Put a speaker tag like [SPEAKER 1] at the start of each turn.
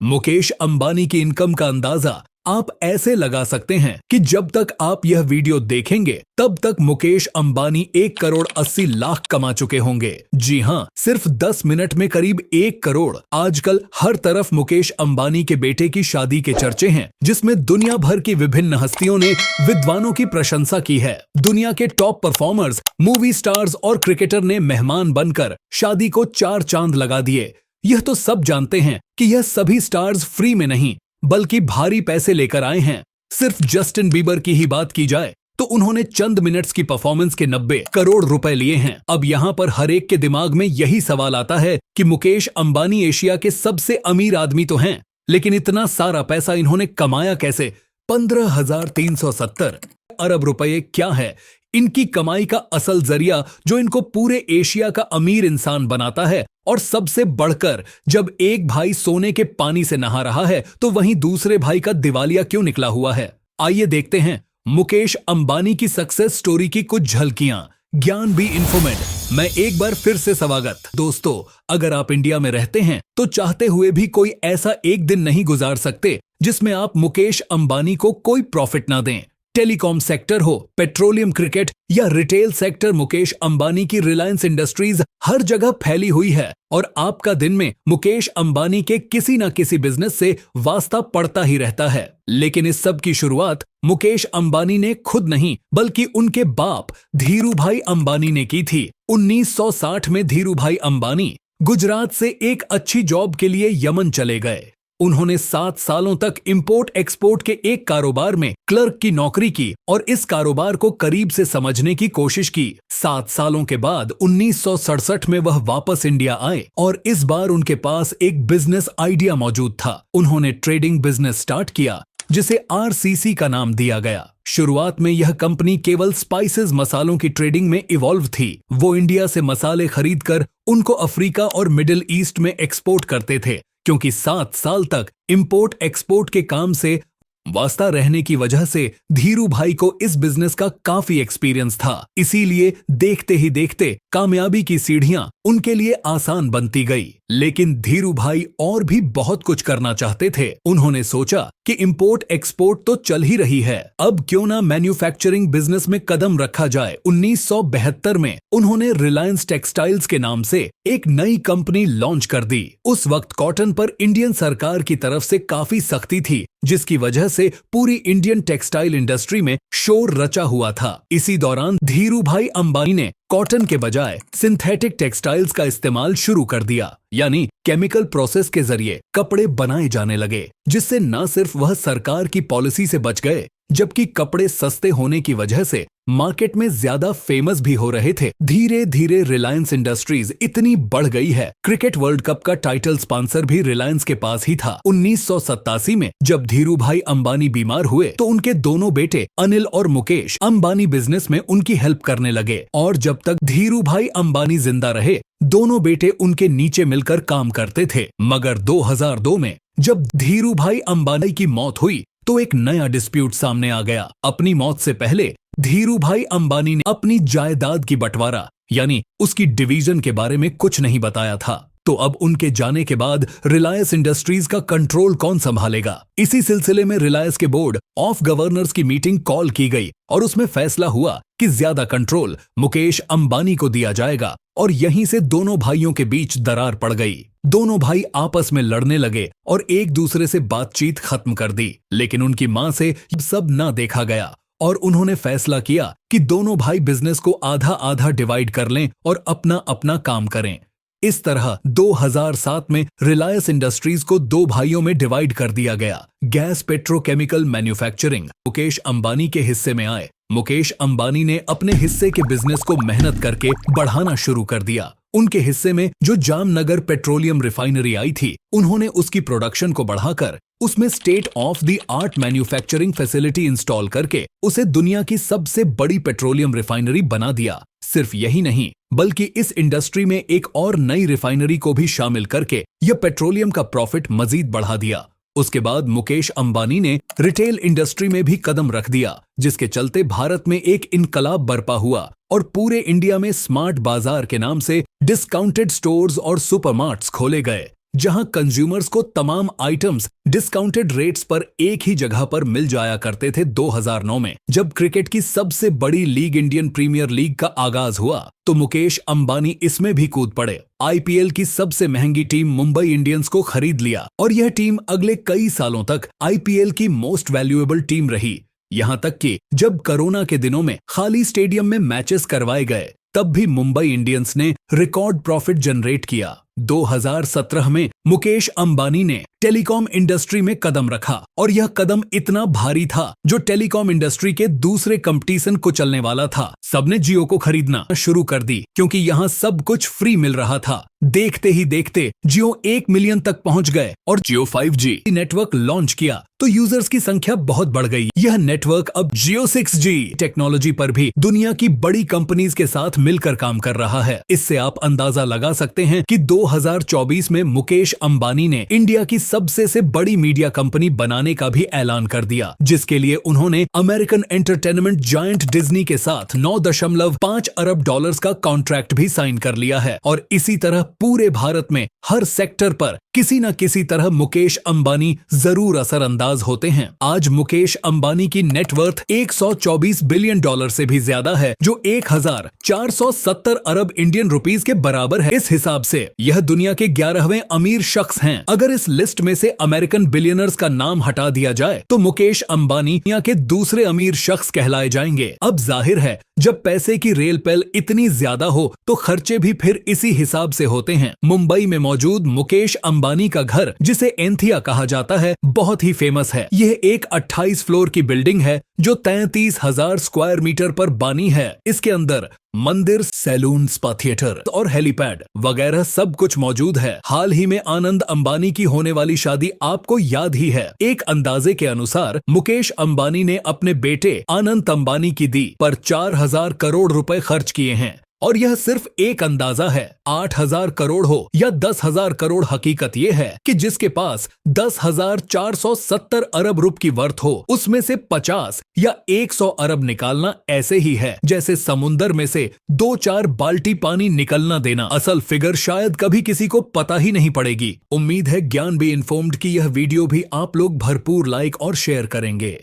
[SPEAKER 1] मुकेश अंबानी की इनकम का अंदाजा आप ऐसे लगा सकते हैं कि जब तक आप यह वीडियो देखेंगे तब तक मुकेश अंबानी 1,80,00,000 कमा चुके होंगे। जी हां, सिर्फ 10 मिनट में करीब 1 करोड़। आजकल हर तरफ मुकेश अंबानी के बेटे की शादी के चर्चे हैं, जिसमें दुनिया भर की विभिन्न हस्तियों ने विद्वानों की प्रशंसा की है। दुनिया के टॉप परफॉर्मर्स, मूवी स्टार्स और क्रिकेटर ने मेहमान बनकर शादी को 4 चांद लगा दिए। यह तो सब जानते हैं कि यह सभी स्टार्स फ्री में नहीं बल्कि भारी पैसे लेकर आए हैं। सिर्फ जस्टिन बीबर की ही बात की जाए तो उन्होंने चंद मिनट्स की परफॉर्मेंस के 90 करोड़ रुपए लिए हैं। अब यहाँ पर हर एक के दिमाग में यही सवाल आता है कि मुकेश अंबानी एशिया के सबसे अमीर आदमी तो हैं, लेकिन इतना सारा पैसा इन्होंने कमाया कैसे? 15,370 अरब रुपए क्या है इनकी कमाई का असल जरिया जो इनको पूरे एशिया का अमीर इंसान बनाता है? और सबसे बढ़कर, जब एक भाई सोने के पानी से नहा रहा है तो वहीं दूसरे भाई का दिवालिया क्यों निकला हुआ है? आइए देखते हैं मुकेश अंबानी की सक्सेस स्टोरी की कुछ झलकियां। ज्ञान बी इन्फॉर्मेड मैं एक बार फिर से स्वागत। दोस्तों, अगर आप इंडिया में रहते हैं तो चाहते हुए भी कोई ऐसा एक दिन नहीं गुजार सकते जिसमें आप मुकेश अंबानी को कोई प्रॉफिट ना दें। टेलीकॉम सेक्टर हो, पेट्रोलियम, क्रिकेट या रिटेल सेक्टर, मुकेश अंबानी की रिलायंस इंडस्ट्रीज हर जगह फैली हुई है और आपका दिन में मुकेश अंबानी के किसी न किसी बिजनेस से वास्ता पड़ता ही रहता है। लेकिन इस सब की शुरुआत मुकेश अंबानी ने खुद नहीं बल्कि उनके बाप धीरू भाई अंबानी ने की थी। 1960 में धीरू भाई अंबानी गुजरात से एक अच्छी जॉब के लिए यमन चले गए। उन्होंने 7 सालों तक इंपोर्ट एक्सपोर्ट के एक कारोबार में क्लर्क की नौकरी की और इस कारोबार को करीब से समझने की कोशिश की। 7 सालों के बाद 1967 में वह वापस इंडिया आए और इस बार उनके पास एक बिजनेस आइडिया मौजूद था। उन्होंने ट्रेडिंग बिजनेस स्टार्ट किया जिसे RCC का नाम दिया गया। शुरुआत में यह कंपनी केवल स्पाइसेस, मसालों की ट्रेडिंग में इवॉल्व थी। वो इंडिया से मसाले खरीदकर उनको अफ्रीका और मिडिल ईस्ट में एक्सपोर्ट करते थे, क्योंकि 7 साल तक इंपोर्ट एक्सपोर्ट के काम से वास्ता रहने की वजह से धीरू भाई को इस बिजनेस का काफी एक्सपीरियंस था। इसीलिए देखते ही देखते कामयाबी की सीढ़ियां उनके लिए आसान बनती गई। लेकिन धीरू भाई और भी बहुत कुछ करना चाहते थे। उन्होंने सोचा कि इंपोर्ट एक्सपोर्ट तो चल ही रही है, अब क्यों ना मैन्युफैक्चरिंग बिजनेस में कदम रखा जाए। 1972 में उन्होंने रिलायंस टेक्सटाइल्स के नाम से एक नई कंपनी लॉन्च कर दी। उस वक्त कॉटन पर इंडियन सरकार की तरफ से काफी सख्ती थी, जिसकी वजह से पूरी इंडियन टेक्सटाइल इंडस्ट्री में शोर रचा हुआ था। इसी दौरान धीरू भाई अंबानी ने कॉटन के बजाय सिंथेटिक टेक्सटाइल्स का इस्तेमाल शुरू कर दिया, यानी केमिकल प्रोसेस के जरिए कपड़े बनाए जाने लगे, जिससे न सिर्फ वह सरकार की पॉलिसी से बच गए, जबकि कपड़े सस्ते होने की वजह से मार्केट में ज्यादा फेमस भी हो रहे थे। धीरे धीरे रिलायंस इंडस्ट्रीज इतनी बढ़ गई है, क्रिकेट वर्ल्ड कप का टाइटल स्पॉन्सर भी रिलायंस के पास ही था। 1987 में जब धीरू भाई अंबानी बीमार हुए तो उनके दोनों बेटे अनिल और मुकेश अंबानी बिजनेस में उनकी हेल्प करने लगे और जब तक धीरू भाई अंबानी जिंदा रहे दोनों बेटे उनके नीचे मिलकर काम करते थे। मगर 2002 में जब धीरू भाई अंबानी की मौत हुई तो एक नया डिस्प्यूट सामने आ गया। अपनी मौत से पहले धीरू भाई अंबानी ने अपनी जायदाद की बंटवारा यानी उसकी डिवीजन के बारे में कुछ नहीं बताया था। तो अब उनके जाने के बाद रिलायंस इंडस्ट्रीज का कंट्रोल कौन संभालेगा? इसी सिलसिले में रिलायंस के बोर्ड ऑफ गवर्नर्स की मीटिंग कॉल की गई और उसमें फैसला हुआ कि ज्यादा कंट्रोल मुकेश अंबानी को दिया जाएगा और यहीं से दोनों भाइयों के बीच दरार पड़ गई। दोनों भाई आपस में लड़ने लगे और एक दूसरे से बातचीत खत्म कर दी। लेकिन उनकी मां से सब ना देखा गया और उन्होंने फैसला किया कि दोनों भाई बिजनेस को आधा आधा डिवाइड कर लें और अपना अपना काम करें। इस तरह 2007 में रिलायंस इंडस्ट्रीज को 2 भाइयों में डिवाइड कर दिया गया। Gas petrochemical manufacturing Mukesh Ambani के हिस्से में आए। मुकेश अंबानी ने अपने हिस्से के बिजनेस को मेहनत करके बढ़ाना शुरू कर दिया। उनके हिस्से में जो जामनगर पेट्रोलियम रिफाइनरी आई थी, उन्होंने उसकी प्रोडक्शन को बढ़ाकर उसमें state of the art manufacturing facility install करके उसे दुनिया की सबसे बड़ी पेट्रोलियम रिफाइनरी बना दिया। सिर्फ यही नहीं बल्कि इस इंडस्ट्री में एक और नई रिफाइनरी को भी शामिल करके यह पेट्रोलियम का प्रॉफिट मजीद बढ़ा दिया। उसके बाद मुकेश अंबानी ने रिटेल इंडस्ट्री में भी कदम रख दिया, जिसके चलते भारत में एक इनकलाब बरपा हुआ और पूरे इंडिया में स्मार्ट बाजार के नाम से डिस्काउंटेड स्टोर्स और सुपरमार्ट्स खोले गए। जहां कंज्यूमर्स को तमाम आइटम्स डिस्काउंटेड रेट्स पर एक ही जगह पर मिल जाया करते थे। 2009 में जब क्रिकेट की सबसे बड़ी लीग इंडियन प्रीमियर लीग का आगाज हुआ तो मुकेश अंबानी इसमें भी कूद पड़े। आईपीएल की सबसे महंगी टीम मुंबई इंडियंस को खरीद लिया और यह टीम अगले कई सालों तक आईपीएल की मोस्ट वैल्यूएबल टीम रही। यहां तक कि जब कोरोना के दिनों में खाली स्टेडियम में मैचेस करवाए गए तब भी मुंबई इंडियंस ने रिकॉर्ड प्रॉफिट जनरेट किया। 2017 में मुकेश अंबानी ने टेलीकॉम इंडस्ट्री में कदम रखा और यह कदम इतना भारी था जो टेलीकॉम इंडस्ट्री के दूसरे कंपटीशन को चलने वाला था। सबने जियो को खरीदना शुरू कर दी क्योंकि यहाँ सब कुछ फ्री मिल रहा था। देखते ही देखते जियो 1 मिलियन तक पहुंच गए और जियो 5G नेटवर्क लॉन्च किया तो यूजर्स की संख्या बहुत बढ़ गई। यह नेटवर्क अब जियो 6G टेक्नोलॉजी पर भी दुनिया की बड़ी कंपनीज के साथ मिलकर काम कर रहा है। इससे आप अंदाजा लगा सकते हैं कि 2024 में मुकेश अंबानी ने इंडिया की सबसे बड़ी मीडिया कंपनी बनाने का भी ऐलान कर दिया, जिसके लिए उन्होंने अमेरिकन एंटरटेनमेंट जायंट डिज्नी के साथ $9.5 अरब का कॉन्ट्रैक्ट भी साइन कर लिया है। और इसी तरह पूरे भारत में हर सेक्टर पर किसी न किसी तरह मुकेश अंबानी जरूर असरअंदाज होते हैं। आज मुकेश अंबानी की नेटवर्थ $124 बिलियन से भी ज्यादा है, जो 1470 अरब इंडियन रुपीस के बराबर है। इस हिसाब से यह दुनिया के 11वें अमीर शख्स हैं। अगर इस लिस्ट में से अमेरिकन बिलियनर्स का नाम हटा दिया जाए तो मुकेश अंबानी दुनिया के दूसरे अमीर शख्स कहलाए जाएंगे। अब जाहिर है जब पैसे की रेल पेल इतनी ज्यादा हो तो खर्चे भी फिर इसी हिसाब से होते हैं। मुंबई में मौजूद मुकेश अंबानी का घर, जिसे एंथिया कहा जाता है, बहुत ही फेमस है। यह एक 28 फ्लोर की बिल्डिंग है जो 33,000 स्क्वायर मीटर पर बनी है। इसके अंदर मंदिर, सैलून, स्पा थिएटर और हेलीपैड वगैरह सब कुछ मौजूद है। हाल ही में आनंद अंबानी की होने वाली शादी आपको याद ही है। एक अंदाजे के अनुसार मुकेश अंबानी ने अपने बेटे आनंद अंबानी की दी पर 4,000 करोड़ रुपए खर्च किए हैं। और यह सिर्फ एक अंदाजा है। 8,000 करोड़ हो या 10,000 करोड़, हकीकत यह है कि जिसके पास 10,470 अरब रुपए की वर्थ हो उसमें से 50 या 100 अरब निकालना ऐसे ही है जैसे समुंदर में से 2-4 बाल्टी पानी निकलना देना। असल फिगर शायद कभी किसी को पता ही नहीं पड़ेगी। उम्मीद है ज्ञान बी इन्फॉर्म्ड की यह वीडियो भी आप लोग भरपूर लाइक और शेयर करेंगे।